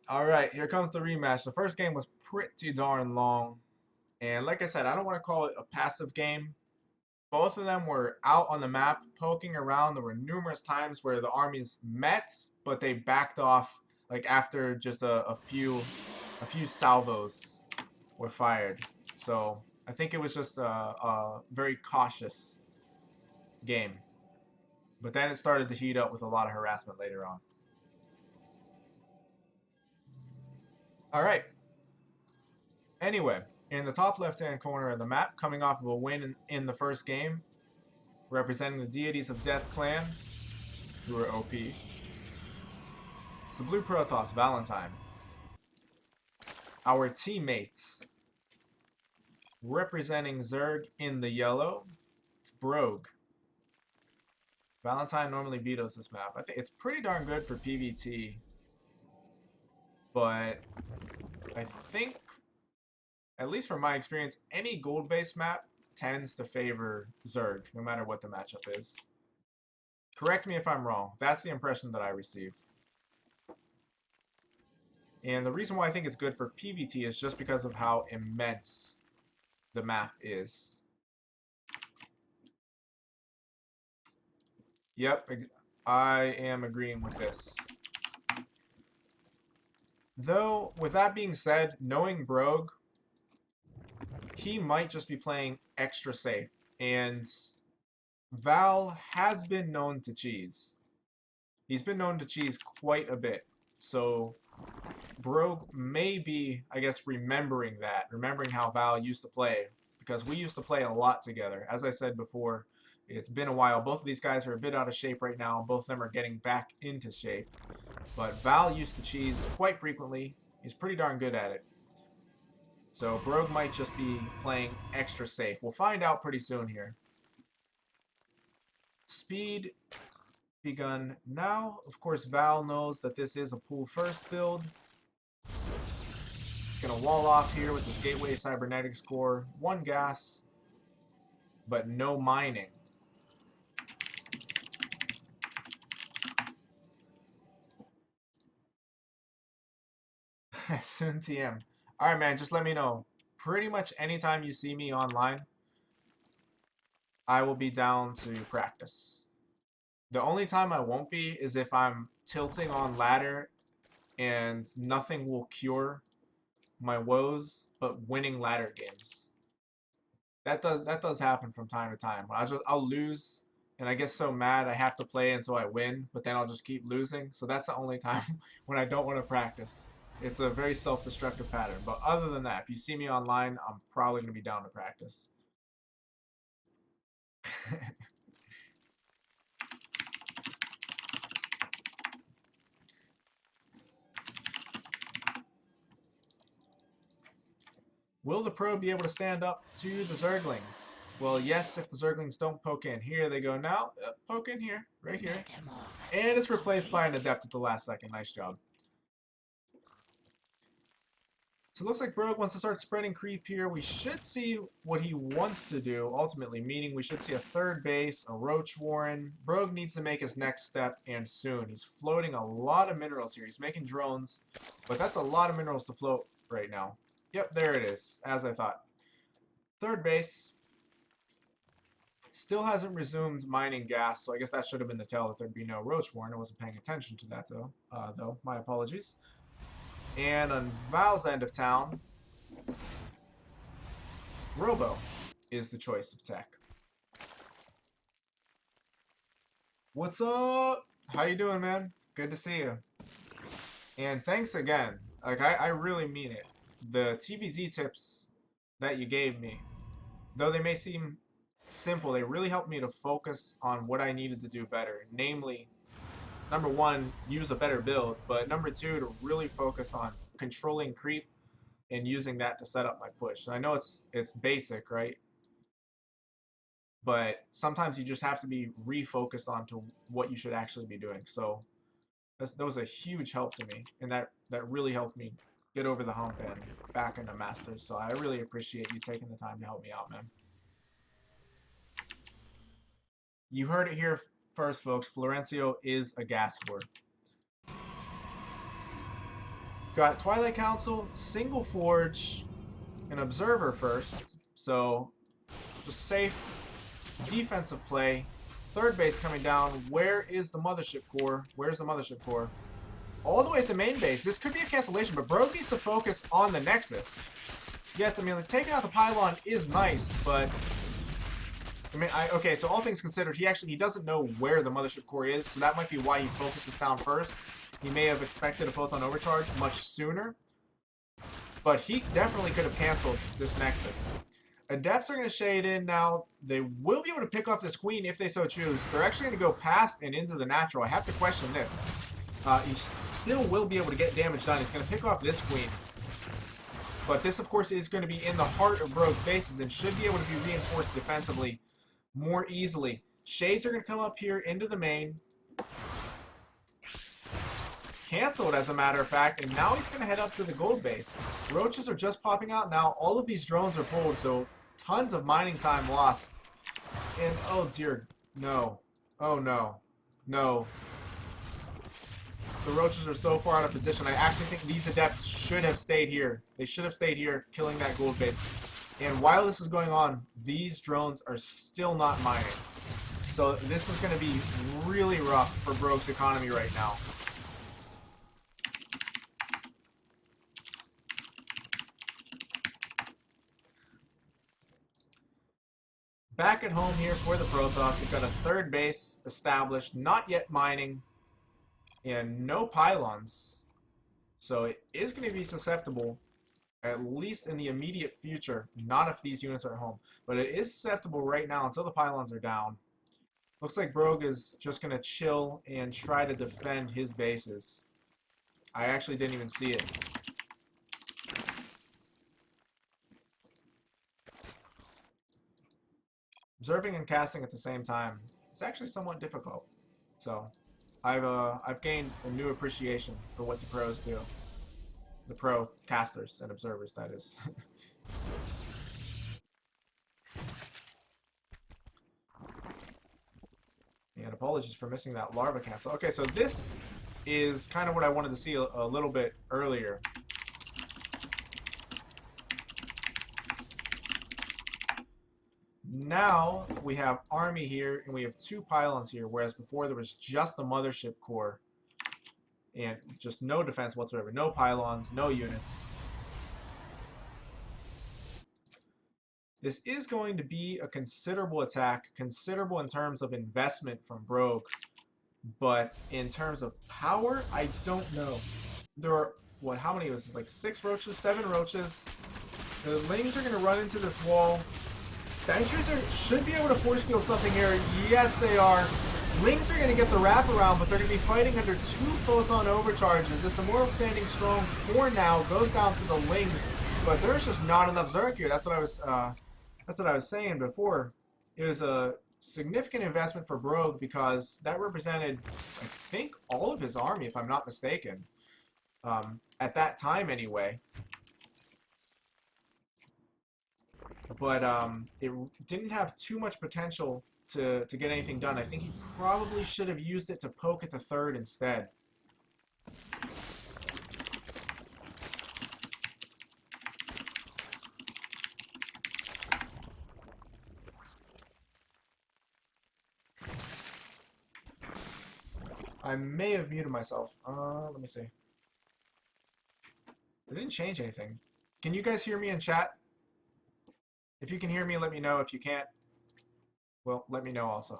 All right, here comes the rematch. The first game was pretty darn long. And like I said, I don't want to call it a passive game. Both of them were out on the map, poking around. There were numerous times where the armies met, but they backed off like after just a few salvos were fired. So I think it was just a very cautious game. But then it started to heat up with a lot of harassment later on. All right. Anyway, in the top left-hand corner of the map, coming off of a win in the first game, representing the Deities of Death clan, who are OP. It's the Blue Protoss, Valentine. Our teammates, representing Zerg in the yellow, it's Broag. Valentine normally vetoes this map. I think it's pretty darn good for PvT, but I think, at least from my experience, any gold-based map tends to favor Zerg, no matter what the matchup is. Correct me if I'm wrong. That's the impression that I receive. And the reason why I think it's good for PvT is just because of how immense the map is. Yep, I am agreeing with this. Though, with that being said, knowing Broag, he might just be playing extra safe. And Val has been known to cheese. He's been known to cheese quite a bit. So Broag may be, I guess, remembering how Val used to play, because we used to play a lot together. As I said before, it's been a while. Both of these guys are a bit out of shape right now. Both of them are getting back into shape. But Val used to cheese quite frequently. He's pretty darn good at it. So Broag might just be playing extra safe. We'll find out pretty soon here. Speed begun now. Of course, Val knows that this is a pool first build. He's going to wall off here with his Gateway Cybernetics Core. 1 gas, but no mining. Soon TM. Alright, man, just let me know. Pretty much anytime you see me online, I will be down to practice. The only time I won't be is if I'm tilting on ladder and nothing will cure my woes but winning ladder games. That does happen from time to time. I'll lose and I get so mad I have to play until I win, but then I'll just keep losing. So that's the only time when I don't want to practice. It's a very self-destructive pattern. But other than that, if you see me online, I'm probably going to be down to practice. Will the pro be able to stand up to the Zerglings? Well, yes, if the Zerglings don't poke in. Here they go now. Poke in here. Right here. And it's replaced by an Adept at the last second. Nice job. So it looks like Broag wants to start spreading creep here. We should see what he wants to do, ultimately, meaning we should see a third base, a Roach Warren. Broag needs to make his next step, and soon. He's floating a lot of minerals here. He's making drones, but that's a lot of minerals to float right now. Yep, there it is, as I thought. Third base. Still hasn't resumed mining gas, so I guess that should have been the tell that there'd be no Roach Warren. I wasn't paying attention to that, though. My apologies. And on Val's end of town, Robo is the choice of tech. What's up? How you doing, man? Good to see you. And thanks again. Like, I really mean it. The TVZ tips that you gave me, though they may seem simple, they really helped me to focus on what I needed to do better. Namely, number 1, use a better build, but number 2, to really focus on controlling creep and using that to set up my push. And I know it's basic, right? But sometimes you just have to be refocused onto what you should actually be doing. So that was a huge help to me, and that really helped me get over the hump and back into Masters. So I really appreciate you taking the time to help me out, man. You heard it here first, folks. Florencio is a gas word. Got Twilight Council, Single Forge, an Observer first. So, just safe defensive play. Third base coming down. Where is the Mothership Core? Where's the Mothership Core? All the way at the main base. This could be a cancellation, but Broag needs to focus on the Nexus. Yes, I mean, like, taking out the pylon is nice, but I mean, okay, so all things considered, he doesn't know where the Mothership Core is, so that might be why he focuses down first. He may have expected a photon overcharge much sooner, but he definitely could have canceled this Nexus. Adepts are going to shade in now. They will be able to pick off this queen if they so choose. They're actually going to go past and into the natural. I have to question this. He still will be able to get damage done. He's going to pick off this queen. But this, of course, is going to be in the heart of Broag's bases and should be able to be reinforced defensively more easily. Shades are going to come up here into the main. Canceled, as a matter of fact, and now he's going to head up to the gold base. Roaches are just popping out now. All of these drones are pulled, so tons of mining time lost. And, oh dear, no. Oh no. No. The roaches are so far out of position. I actually think these adepts should have stayed here. They should have stayed here, killing that gold base. And while this is going on, these drones are still not mining. So this is going to be really rough for Broag's economy right now. Back at home here for the Protoss, we've got a third base established, not yet mining, and no pylons. So it is going to be susceptible, at least in the immediate future, not if these units are at home. But it is susceptible right now until the pylons are down. Looks like Broag is just going to chill and try to defend his bases. I actually didn't even see it. Observing and casting at the same time is actually somewhat difficult. So I've gained a new appreciation for what the pros do. The pro casters and observers, that is. And apologies for missing that larva cancel. Okay, so this is kind of what I wanted to see a little bit earlier. Now we have army here and we have two pylons here, whereas before there was just the Mothership Core and just no defense whatsoever. No pylons, no units. This is going to be a considerable attack, considerable in terms of investment from Broag, but in terms of power, I don't know. There are, what, how many of this? Like 6 roaches, 7 roaches. The Lings are going to run into this wall. Sentries should be able to force field something here. Yes, they are. Lings are going to get the wraparound, but they're going to be fighting under 2 photon overcharges. This Immortal standing strong for now goes down to the Lings, but there's just not enough Zerg here. That's what I was saying before. It was a significant investment for Broag because that represented, I think, all of his army, if I'm not mistaken, at that time anyway. But it didn't have too much potential to get anything done. I think he probably should have used it to poke at the third instead. I may have muted myself. Let me see. It didn't change anything. Can you guys hear me in chat? If you can hear me, let me know. If you can't, well, let me know also.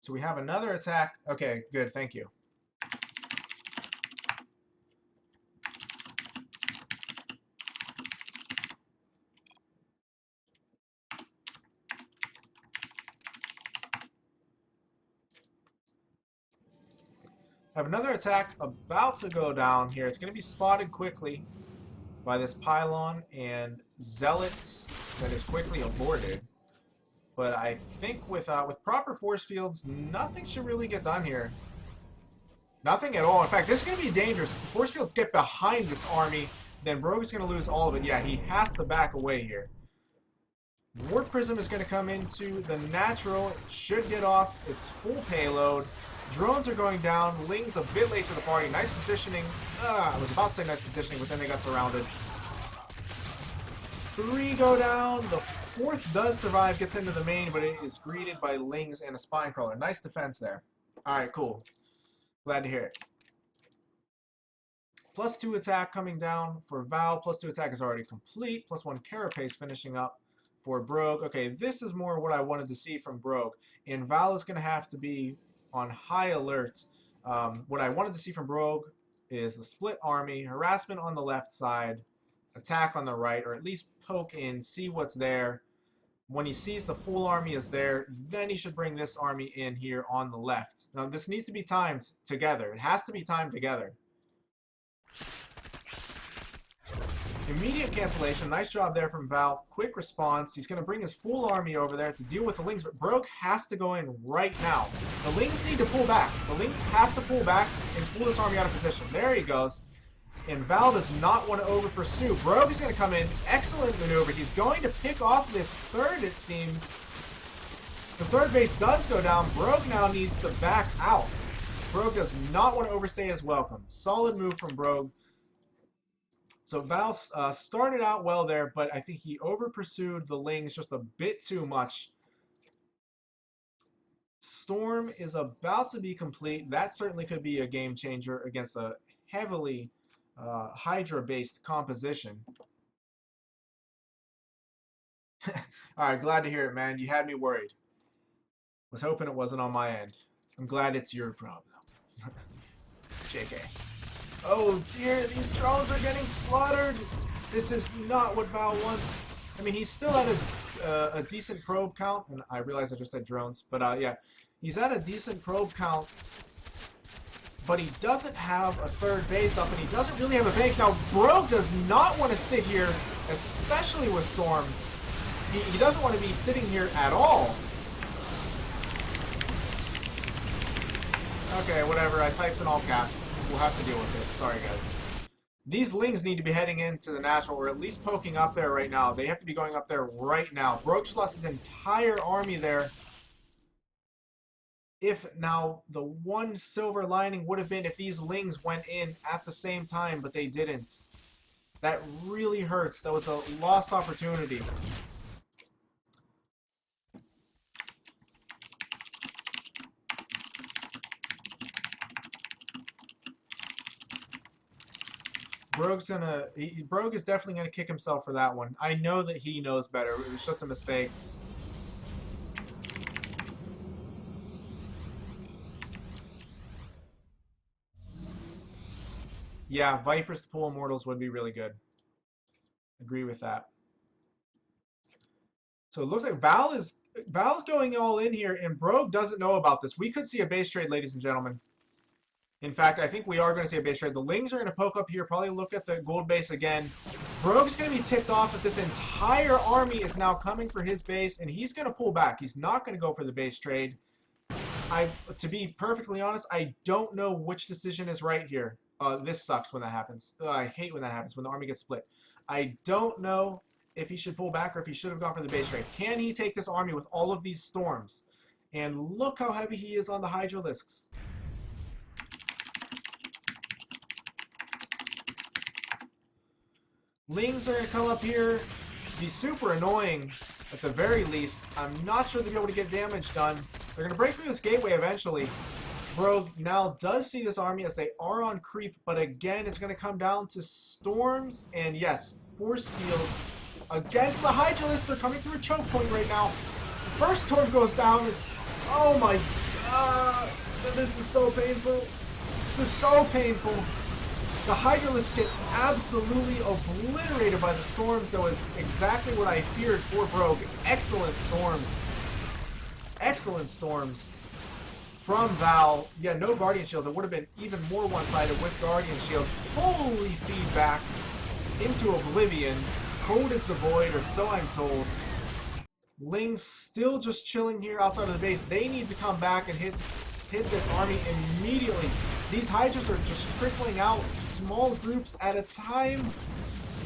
So we have another attack. Okay, good. Thank you. Have another attack about to go down here. It's going to be spotted quickly by this pylon and zealot that is quickly aborted. But I think with proper force fields, nothing should really get done here. Nothing at all. In fact, this is going to be dangerous. If the force fields get behind this army, then Broag is going to lose all of it. Yeah, he has to back away here. Warp Broag Prism is going to come into the natural. It should get off its full payload. Drones are going down. Ling's a bit late to the party. Nice positioning. I was about to say nice positioning, but then they got surrounded. 3 go down. The 4th does survive, gets into the main, but it is greeted by Lings and a Spine Crawler. Nice defense there. Alright, cool. Glad to hear it. +2 attack coming down for Val. +2 attack is already complete. +1 Carapace finishing up for Broag. Okay, this is more what I wanted to see from Broag. And Val is going to have to be on high alert. What I wanted to see from Broag is the split army, harassment on the left side, attack on the right, or at least poke in, see what's there. When he sees the full army is there, then he should bring this army in here on the left. Now, this needs to be timed together. It has to be timed together. Immediate cancellation. Nice job there from Val. Quick response. He's going to bring his full army over there to deal with the Lings, but Broag has to go in right now. The Lings need to pull back. The Lings have to pull back and pull this army out of position. There he goes. And Val does not want to over-pursue. Broag is going to come in. Excellent maneuver. He's going to pick off this 3rd, it seems. The 3rd base does go down. Broag now needs to back out. Broag does not want to overstay his welcome. Solid move from Broag. So Val started out well there, but I think he over-pursued the Lings just a bit too much. Storm is about to be complete. That certainly could be a game changer against a heavily Hydra-based composition. Alright, glad to hear it, man. You had me worried. Was hoping it wasn't on my end. I'm glad it's your problem. JK. Oh dear, these drones are getting slaughtered. This is not what Val wants. I mean, he's still at a decent probe count, and I realize I just said drones, but yeah, he's at a decent probe count, but he doesn't have a 3rd base up, and he doesn't really have a bank. Now, Broag does not want to sit here, especially with Storm. He doesn't want to be sitting here at all. Okay, whatever, I typed in all caps. We'll have to deal with it. Sorry, guys. These Lings need to be heading into the natural, or at least poking up there right now. They have to be going up there right now. Broag just lost his entire army there. If now, the one silver lining would have been if these Lings went in at the same time, but they didn't. That really hurts. That was a lost opportunity. Broag is definitely gonna kick himself for that one. I know that he knows better. It was just a mistake. Yeah, Vipers to pull Immortals would be really good. Agree with that. So it looks like Val's going all in here, and Broag doesn't know about this. We could see a base trade, ladies and gentlemen. In fact, I think we are going to see a base trade. The Lings are going to poke up here, probably look at the gold base again. Broag's going to be tipped off that this entire army is now coming for his base, and he's going to pull back. He's not going to go for the base trade. To be perfectly honest, I don't know which decision is right here. This sucks when that happens. I hate when that happens, when the army gets split. I don't know if he should pull back or if he should have gone for the base trade. Can he take this army with all of these storms? And look how heavy he is on the Hydralisks. Lings are going to come up here, be super annoying at the very least. I'm not sure they'll be able to get damage done. They're going to break through this gateway eventually. Broag now does see this army as they are on creep, but again, it's going to come down to storms and, yes, force fields against the Hydralisk. They're coming through a choke point right now. The first storm goes down. It's, oh my god, this is so painful. This is so painful. The Hydralisk get absolutely obliterated by the storms. That was exactly what I feared for Broag. Excellent storms. Excellent storms from Val. Yeah, no Guardian Shields. It would have been even more one-sided with Guardian Shields. Holy feedback into oblivion. Cold as the void, or so I'm told. Ling's still just chilling here outside of the base. They need to come back and hit this army immediately. These Hydras are just trickling out small groups at a time.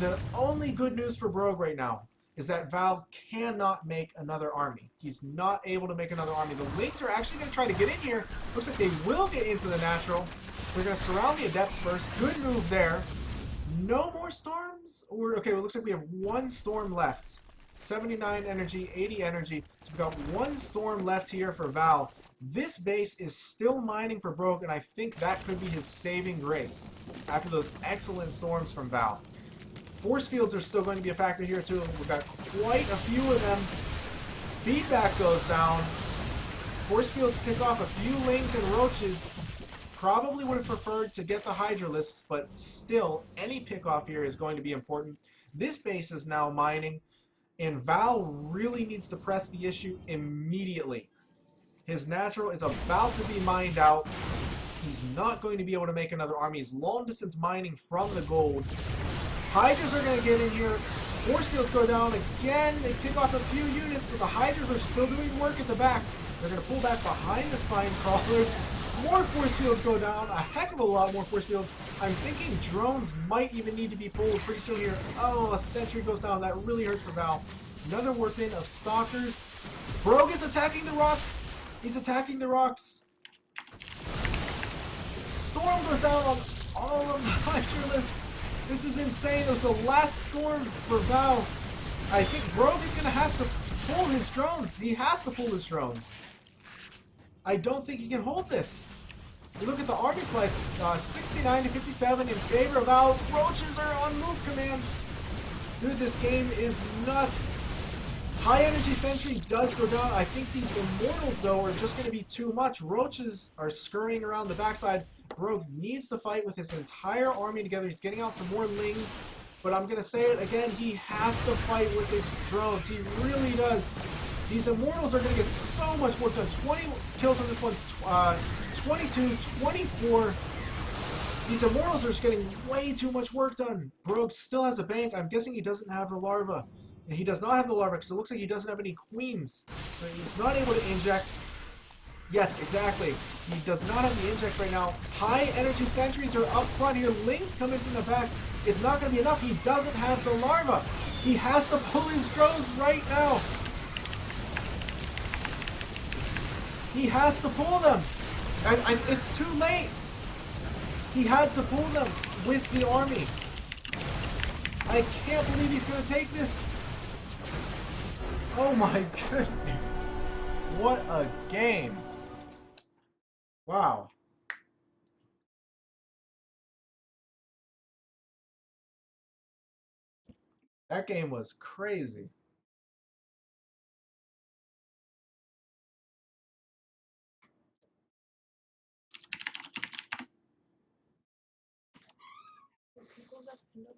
The only good news for Broag right now is that Val cannot make another army. He's not able to make another army. The Lynx are actually going to try to get in here. Looks like they will get into the natural. They're going to surround the Adepts first. Good move there. No more storms? Or okay, well, it looks like we have one storm left. 79 energy, 80 energy. So we've got one storm left here for Val. This base is still mining for Broag, and I think that could be his saving grace after those excellent storms from Val. Force fields are still going to be a factor here too. We've got quite a few of them. Feedback goes down. Force fields pick off a few Lings and Roaches. Probably would have preferred to get the Hydralisks, but still, any pickoff here is going to be important. This base is now mining, and Val really needs to press the issue immediately. His natural is about to be mined out. He's not going to be able to make another army. He's long distance mining from the gold. Hydras are going to get in here. Force fields go down again. They pick off a few units, but the Hydras are still doing work at the back. They're going to pull back behind the Spine Crawlers. More force fields go down. A heck of a lot more force fields. I'm thinking drones might even need to be pulled pretty soon here. Oh, a sentry goes down. That really hurts for Val. Another weapon of Stalkers. Broag is attacking the rocks. He's attacking the rocks. Storm goes down on all of the Hydralisks. This is insane. It was the last storm for Val. I think Broag is going to have to pull his drones. He has to pull his drones. I don't think he can hold this. You look at the army splits, 69 to 57 in favor of Val. Roaches are on move command. Dude, this game is nuts. High energy sentry does go down. I think these immortals, though, are just going to be too much. Roaches are scurrying around the backside. Broag needs to fight with his entire army together. He's getting out some more Lings. But I'm going to say it again, he has to fight with his drones. He really does. These immortals are going to get so much work done. 20 kills on this one, 22, 24. These immortals are just getting way too much work done. Broag still has a bank. I'm guessing he doesn't have the larva. And he does not have the larva because it looks like he doesn't have any queens. So he's not able to inject. Yes, exactly. He does not have the injects right now. High energy sentries are up front here. Lings come in from the back. It's not going to be enough. He doesn't have the larva. He has to pull his drones right now. He has to pull them. It's too late. He had to pull them with the army. I can't believe he's going to take this. Oh my goodness. What a game. Wow. That game was crazy.